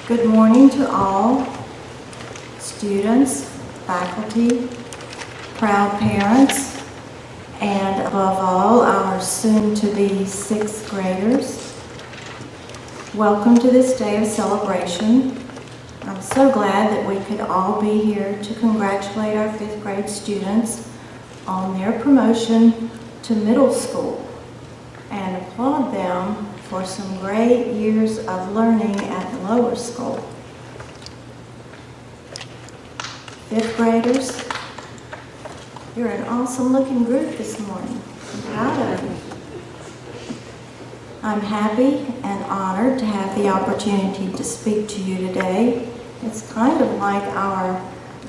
Good morning to all students, faculty, proud parents, and above all, our soon-to-be sixth graders. Welcome to this day of celebration. I'm so glad that we could all be here to congratulate our fifth grade students on their promotion to middle school and applaud them for some great years of learning at the lower school. Fifth graders, you're an awesome looking group this morning. I'm proud of you. I'm happy and honored to have the opportunity to speak to you today. It's kind of like our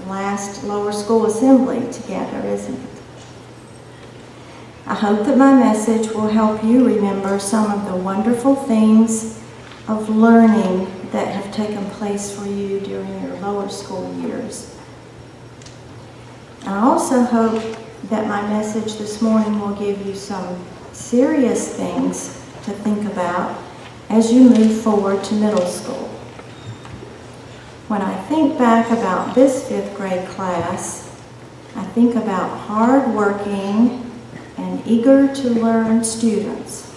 last lower school assembly together, isn't it? I hope that my message will help you remember some of the wonderful things of learning that have taken place for you during your lower school years. I also hope that my message this morning will give you some serious things to think about as you move forward to middle school. When I think back about this fifth grade class, I think about hard-working and eager to learn students.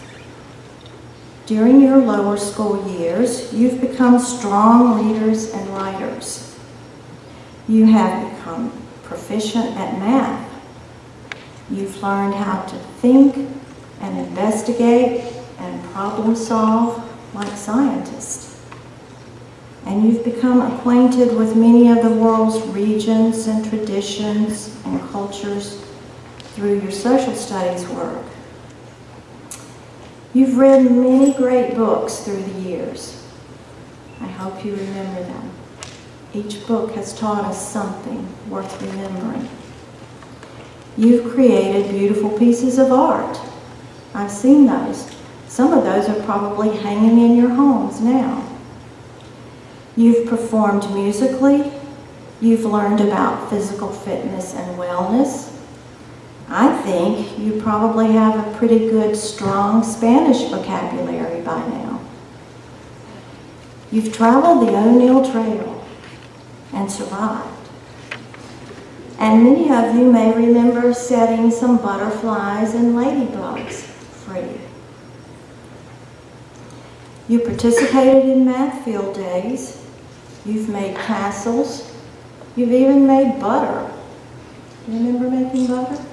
During your lower school years, you've become strong readers and writers. You have become proficient at math. You've learned how to think and investigate and problem solve like scientists. And you've become acquainted with many of the world's regions and traditions and cultures through your social studies work. You've read many great books through the years. I hope you remember them. Each book has taught us something worth remembering. You've created beautiful pieces of art. I've seen those. Some of those are probably hanging in your homes now. You've performed musically. You've learned about physical fitness and wellness. I think you probably have a pretty good, strong Spanish vocabulary by now. You've traveled the O'Neill Trail and survived. And many of you may remember setting some butterflies and ladybugs free. You participated in math field days. You've made castles. You've even made butter. You remember making butter?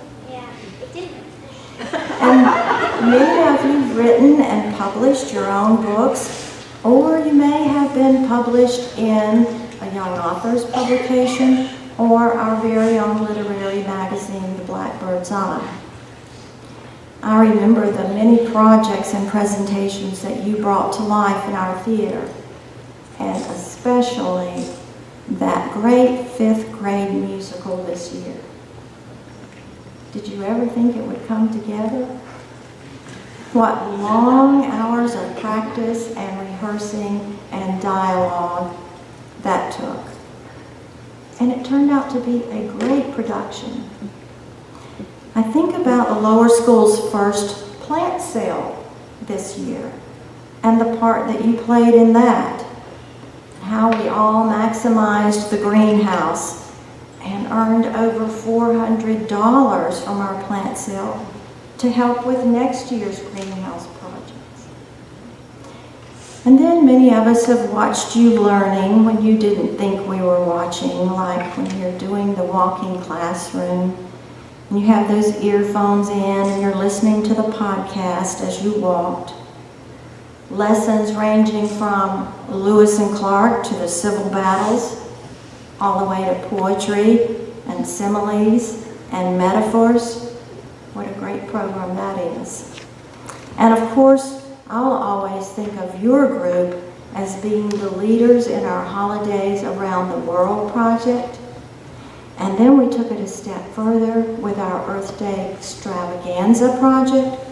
And many of you have written and published your own books, or you may have been published in a young author's publication or our very own literary magazine, The Blackbird's Eye. I remember the many projects and presentations that you brought to life in our theater, and especially that great fifth grade musical this year. Did you ever think it would come together? What long hours of practice and rehearsing and dialogue that took. And it turned out to be a great production. I think about the lower school's first plant sale this year and the part that you played in that. How we all maximized the greenhouse and earned over $400 from our plant sale to help with next year's greenhouse projects. And then many of us have watched you learning when you didn't think we were watching, like when you're doing the walking classroom and you have those earphones in and you're listening to the podcast as you walked. Lessons ranging from Lewis and Clark to the civil battles, all the way to poetry and similes and metaphors. What a great program that is. And of course, I'll always think of your group as being the leaders in our Holidays Around the World project. And then we took it a step further with our Earth Day Extravaganza project.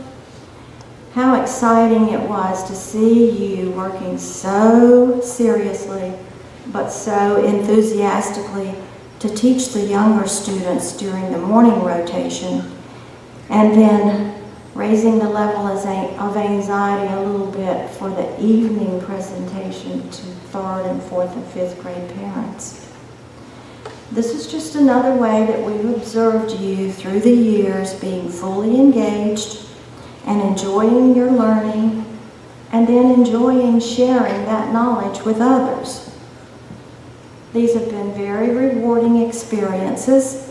How exciting it was to see you working so seriously but so enthusiastically to teach the younger students during the morning rotation, and then raising the level of anxiety a little bit for the evening presentation to 3rd and 4th and 5th grade parents. This is just another way that we've observed you through the years being fully engaged and enjoying your learning, and then enjoying sharing that knowledge with others. These have been very rewarding experiences,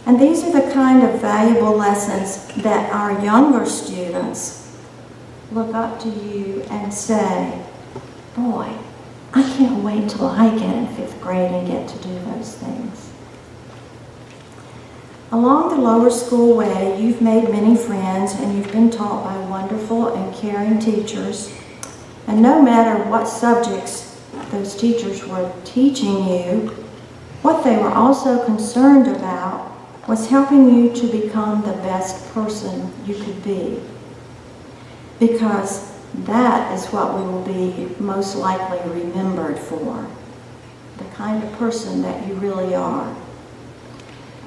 and these are the kind of valuable lessons that our younger students look up to you and say, boy, I can't wait till I get in 5th grade and get to do those things. Along the lower school way, you've made many friends and you've been taught by wonderful and caring teachers. And no matter what subjects those teachers were teaching you, what they were also concerned about was helping you to become the best person you could be. Because that is what we will be most likely remembered for, the kind of person that you really are.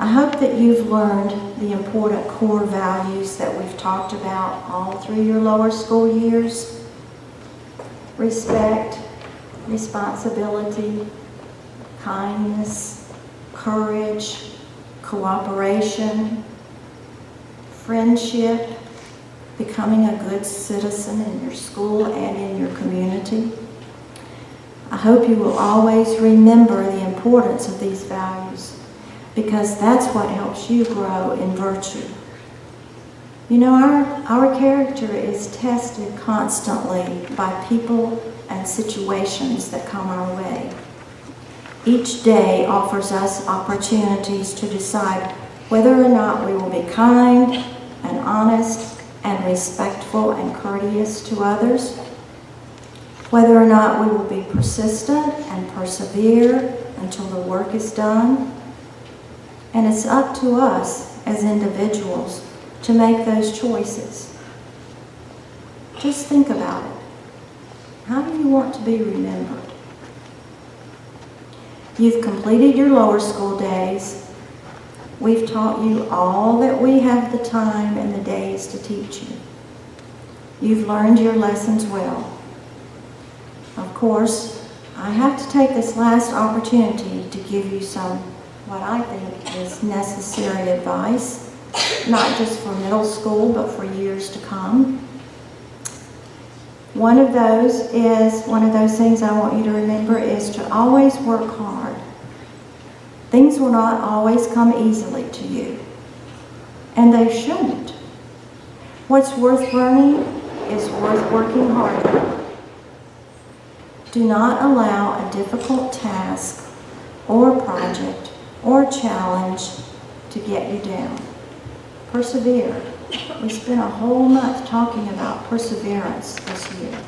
I hope that you've learned the important core values that we've talked about all through your lower school years. Respect, responsibility, kindness, courage, cooperation, friendship, becoming a good citizen in your school and in your community. I hope you will always remember the importance of these values, because that's what helps you grow in virtue. You know, our character is tested constantly by people and situations that come our way. Each day offers us opportunities to decide whether or not we will be kind and honest and respectful and courteous to others, whether or not we will be persistent and persevere until the work is done. And it's up to us as individuals to make those choices. Just think about it. How do you want to be remembered? You've completed your lower school days. We've taught you all that we have the time and the days to teach you. You've learned your lessons well. Of course, I have to take this last opportunity to give you some, what I think is necessary advice, not just for middle school, but for years to come. One of those things I want you to remember is to always work hard. Things will not always come easily to you, and they shouldn't. What's worth learning is worth working hard for. Do not allow a difficult task or project or challenge to get you down. Persevere. We spent a whole month talking about perseverance this year.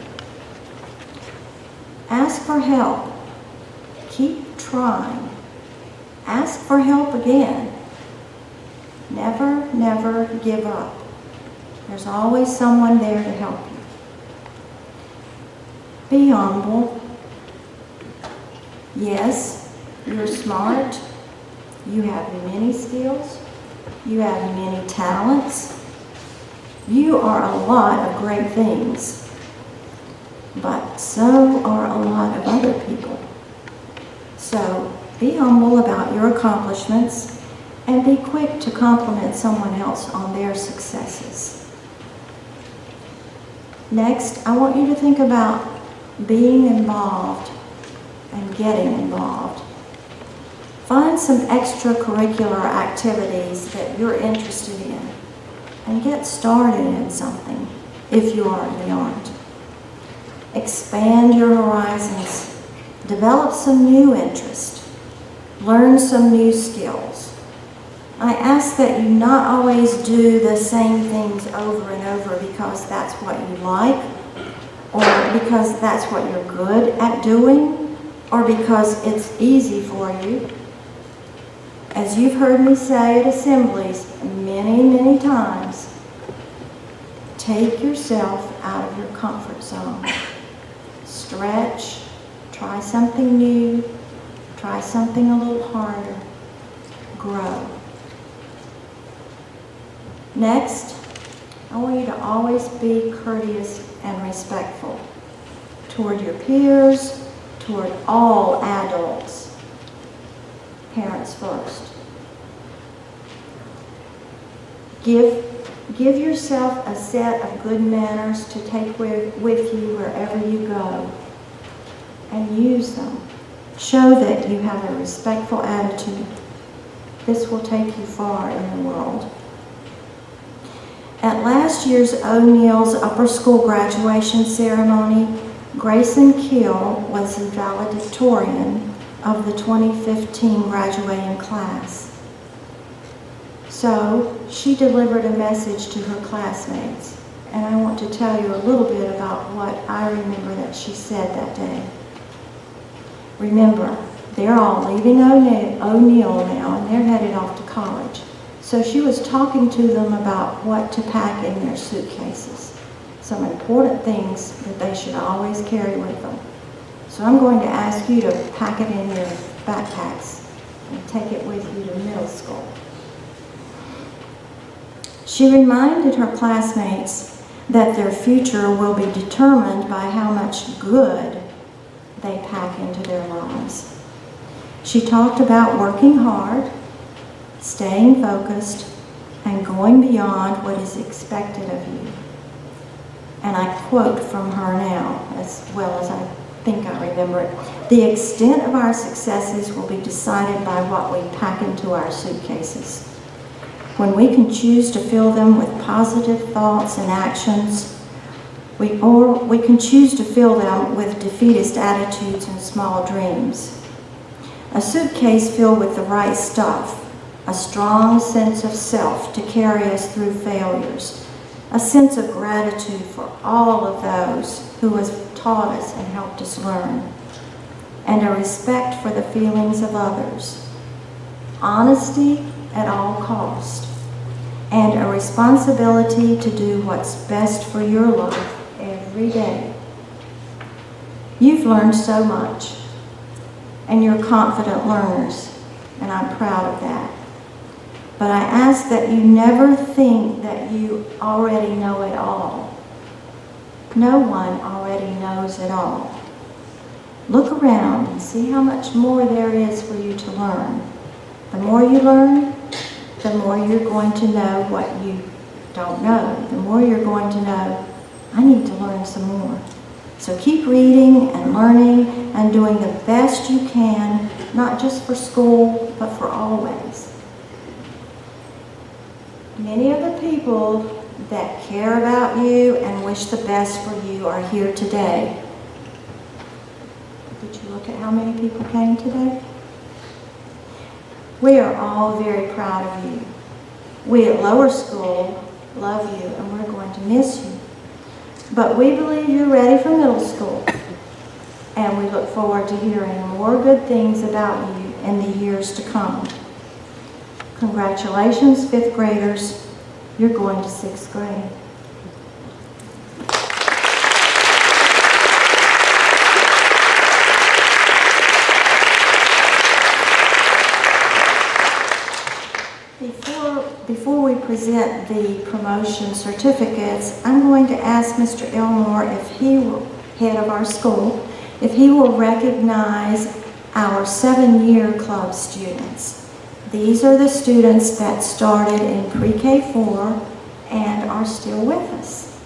Ask for help. Keep trying. Ask for help again. Never, never give up. There's always someone there to help you. Be humble. Yes, you're smart. You have many skills. You have many talents. You are a lot of great things. But so are a lot of other people. So be humble about your accomplishments and be quick to compliment someone else on their successes. Next, I want you to think about being involved and getting involved. Find some extracurricular activities that you're interested in and get started in something if you already aren't. Expand your horizons. Develop some new interest. Learn some new skills. I ask that you not always do the same things over and over because that's what you like, or because that's what you're good at doing, or because it's easy for you. As you've heard me say at assemblies many, many times, take yourself out of your comfort zone. Stretch, try something new, try something a little harder, grow. Next, I want you to always be courteous and respectful toward your peers, toward all adults. Parents first. Give yourself a set of good manners to take with you wherever you go, and use them. Show that you have a respectful attitude. This will take you far in the world. At last year's O'Neill's upper school graduation ceremony, Grayson Keel was the valedictorian of the 2015 graduating class. So she delivered a message to her classmates, and I want to tell you a little bit about what I remember that she said that day. Remember, they're all leaving O'Neill now, and they're headed off to college. So she was talking to them about what to pack in their suitcases, some important things that they should always carry with them. So I'm going to ask you to pack it in your backpacks and take it with you to middle school. She reminded her classmates that their future will be determined by how much good they pack into their lives. She talked about working hard, staying focused, and going beyond what is expected of you. And I quote from her now, as well as I think I remember it. The extent of our successes will be decided by what we pack into our suitcases. When we can choose to fill them with positive thoughts and actions, or we can choose to fill them with defeatist attitudes and small dreams. A suitcase filled with the right stuff, a strong sense of self to carry us through failures, a sense of gratitude for all of those who have taught us and helped us learn, and a respect for the feelings of others, honesty at all cost, and a responsibility to do what's best for your life every day. You've learned so much, and you're confident learners, and I'm proud of that. But I ask that you never think that you already know it all. No one already knows it all. Look around and see how much more there is for you to learn. The more you learn, the more you're going to know what you don't know. The more you're going to know, I need to learn some more. So keep reading and learning and doing the best you can, not just for school, but for always. Many of the people that care about you and wish the best for you are here today. Did you look at how many people came today? We are all very proud of you. We at lower school love you, and we're going to miss you. But we believe you're ready for middle school, and we look forward to hearing more good things about you in the years to come. Congratulations, 5th graders. You're going to 6th grade. Before we present the promotion certificates, I'm going to ask Mr. Elmore, if he will, head of our school, if he will recognize our 7-year club students. These are the students that started in pre-K 4 and are still with us.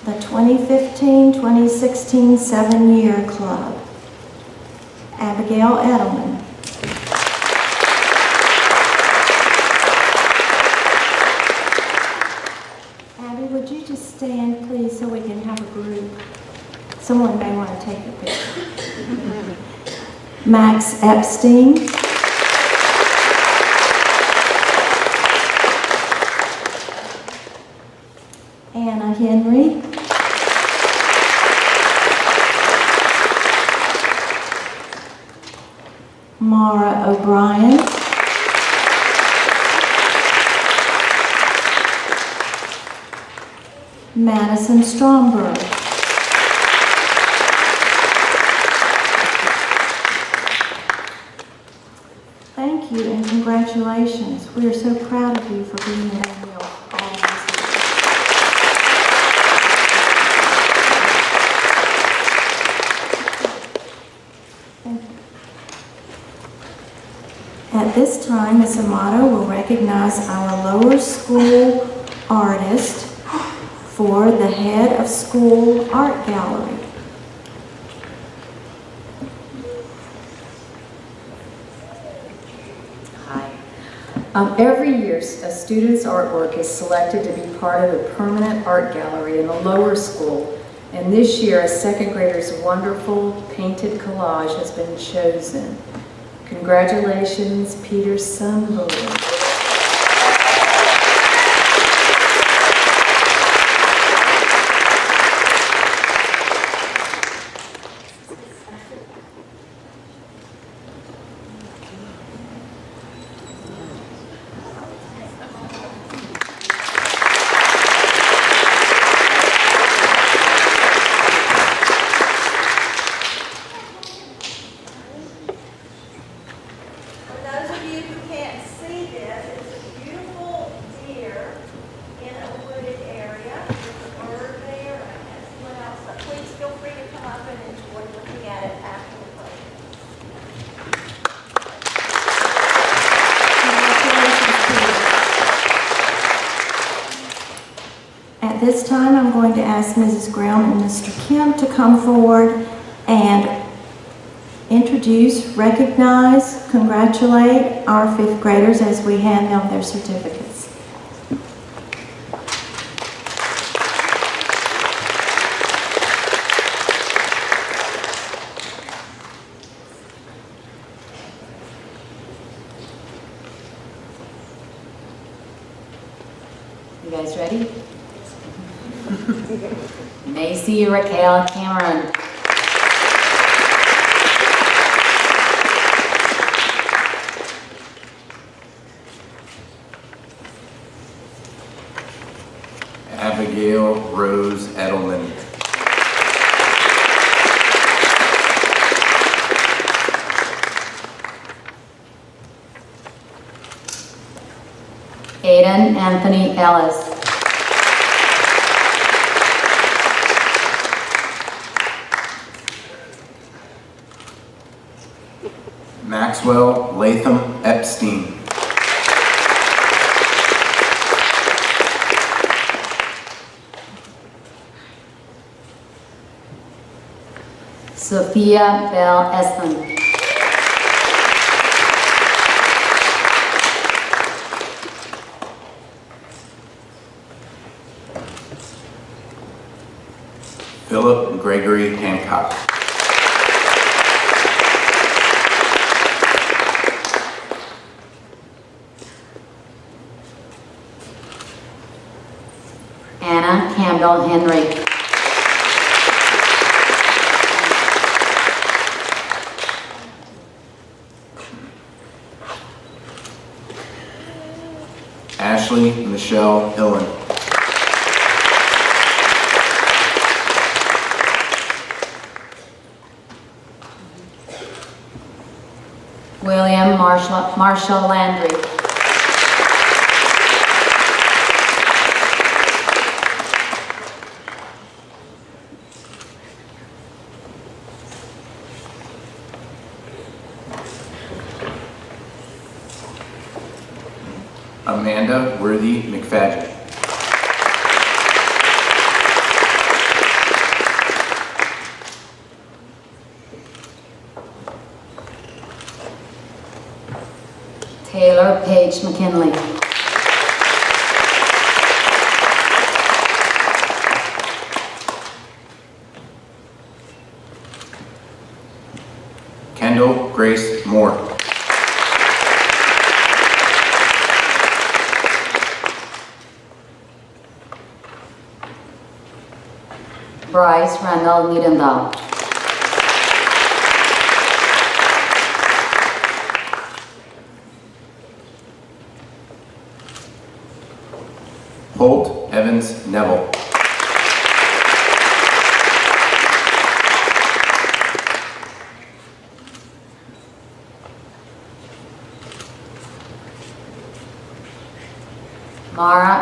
The 2015-2016 7-year club. Abigail Edelman. Would you just stand, please, so we can have a group? Someone may want to take a picture. Max Epstein. Anna Henry. Mara O'Brien. Madison Stromberg. Thank you and congratulations. congratulations. We are so proud of you for being an AML all of us. Thank you. At this time, Ms. Amato will recognize our lower school artist for the head of school art gallery. Every year, a student's artwork is selected to be part of a permanent art gallery in the lower school. And this year, a second grader's wonderful painted collage has been chosen. Congratulations, Peter Sunbury. At this time, I'm going to ask Mrs. Graham and Mr. Kemp to come forward and introduce, recognize, congratulate our fifth graders as we hand them their certificates. You guys ready? Macy Raquel Cameron. Abigail Rose Edelman. Aiden Anthony Ellis. Maxwell Latham Epstein. Sophia Bell Estlin. Philip Gregory Hancock. Anna Campbell Henry. Ashley Michelle Hillen. William Marshall Landry. Amanda Worthy McFadden. Taylor Page McKinley. Kendall Grace Moore. Bryce Randall Niedendahl. Holt Evans Neville.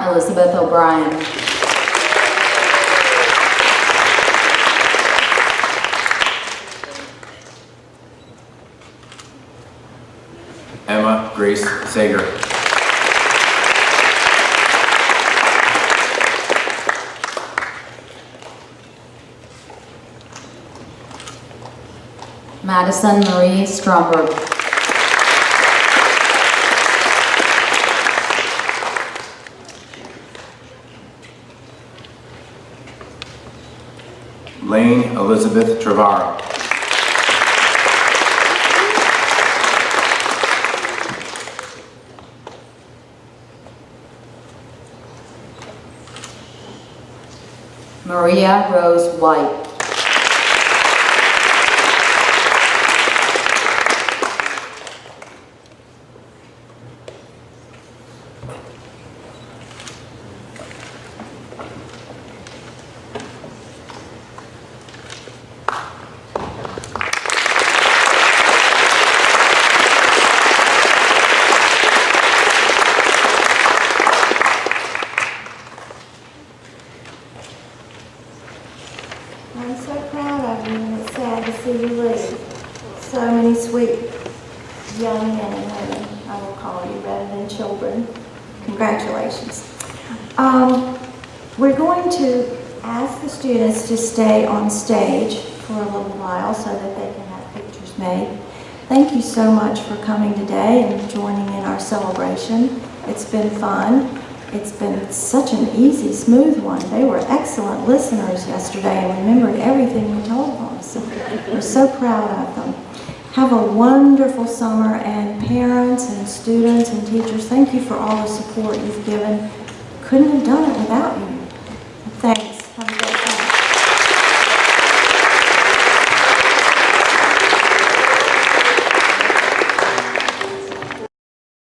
Elizabeth O'Brien. Emma Grace Sager. Madison Marie Stromberg. Lane Elizabeth Trevaro. Maria Rose White. I'm so proud of you, and it's sad to see you leave. So many sweet young men and women, I will call you, rather than children. Congratulations. We're going to ask the students to stay on stage for a little while so that they can have pictures made. Thank you so much for coming today and joining in our celebration. It's been fun. It's been such an easy, smooth one. They were excellent listeners yesterday and remembered everything we told them. So we're so proud of them. Have a wonderful summer, and parents and students and teachers, thank you for all the support you've given. Couldn't have done it without you. Thanks.